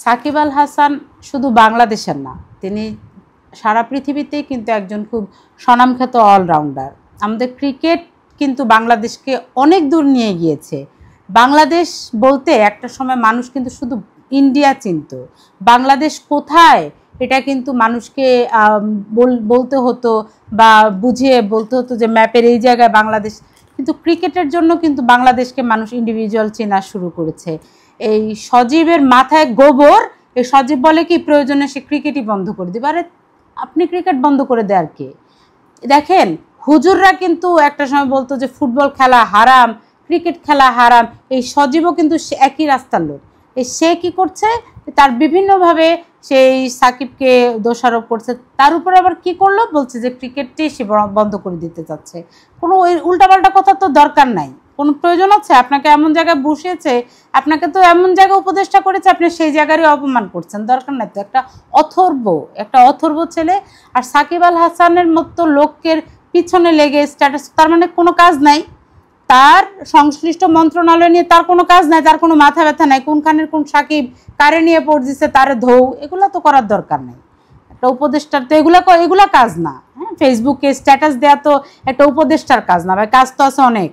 সাকিব আল হাসান শুধু বাংলাদেশের না, তিনি সারা পৃথিবীতেই কিন্তু একজন খুব স্বনামখ্যাত অলরাউন্ডার। আমাদের ক্রিকেট কিন্তু বাংলাদেশকে অনেক দূর নিয়ে গিয়েছে। বাংলাদেশ বলতে একটা সময় মানুষ কিন্তু শুধু ইন্ডিয়া চিনত, বাংলাদেশ কোথায় এটা কিন্তু মানুষকে বলতে হতো বা বুঝিয়ে বলতে হতো যে ম্যাপের এই জায়গায় বাংলাদেশ। কিন্তু ক্রিকেটের জন্য কিন্তু বাংলাদেশকে মানুষ ইন্ডিভিজুয়াল চেনা শুরু করেছে। এই সজীবের মাথায় গোবর, এই সজীব বলে কি প্রয়োজনে সে ক্রিকেটই বন্ধ করে দেবে। আরে আপনি ক্রিকেট বন্ধ করে দেয়ার কে? দেখেন হুজুররা কিন্তু একটা সময় বলতো যে ফুটবল খেলা হারাম, ক্রিকেট খেলা হারাম। এই সজীবও কিন্তু একই রাস্তার লোক। সে কি করছে, তার বিভিন্নভাবে সেই সাকিবকে দোষারোপ করছে, তার উপরে আবার কি করলো, বলছে যে ক্রিকেটটাই সে বন্ধ করে দিতে চাচ্ছে। কোনো ওই উল্টাপাল্টা কথা তো দরকার নাই, কোনো প্রয়োজন আছে? আপনাকে এমন জায়গায় বসিয়েছে, আপনাকে তো এমন জায়গায় উপদেষ্টা করেছে, আপনি সেই জায়গারই অপমান করছেন, দরকার নাই তো। একটা অথর্ব ছেলে। আর সাকিব আল হাসানের মতো লোকের পিছনে লেগে স্ট্যাটাস, তার মানে কোনো কাজ নাই, তার সংশ্লিষ্ট মন্ত্রণালয় নিয়ে তার কোনো কাজ নাই, তার কোনো মাথা ব্যথা নাই, কোনখানের কোন সাকিব কারে নিয়ে পড় দিচ্ছে তারে ধৌ, এগুলো তো করার দরকার নেই। একটা উপদেষ্টার তো এগুলা কাজ না। হ্যাঁ, ফেসবুকে স্ট্যাটাস দেওয়া তো একটা উপদেষ্টার কাজ না ভাই, কাজ তো আছে অনেক।